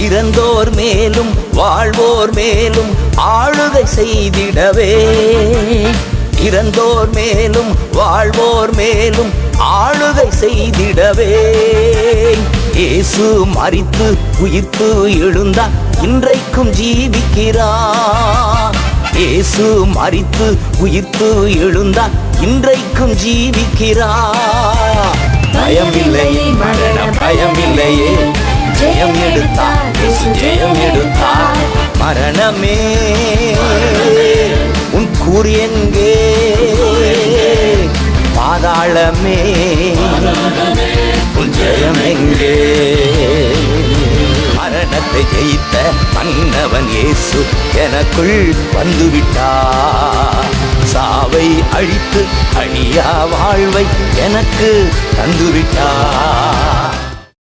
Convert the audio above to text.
இறந்தோர் மேலும் வாழ்வோர் மேலும் ஆளுகை செய்திடவே, இறந்தோர் மேலும் வாழ்வோர் மேலும் ஆளுகை செய்திடவே. இயேசு மரித்து உயிர்த்து எழுந்தார், இன்றைக்கும் ஜீவிக்கிறார். இயேசு மரித்து உயிர்த்து எழுந்தார், இன்றைக்கும் ஜீவிக்கிறார். பயமில்லையே மரணம் பயமில்லையே, ஜெயம் எடுத்தார் இயேசு ஜெயம் எடுத்தார். மரணமே உன் கூறு எங்கே, பாதாளமே உன் ஜெயம் எங்கே. மரணத்தை ஜெயித்த மன்னவன் இயேசு எனக்குள் வந்துவிட்டார். சாவை அழித்து அழியா வாழ்வை எனக்கு தந்துவிட்டார்.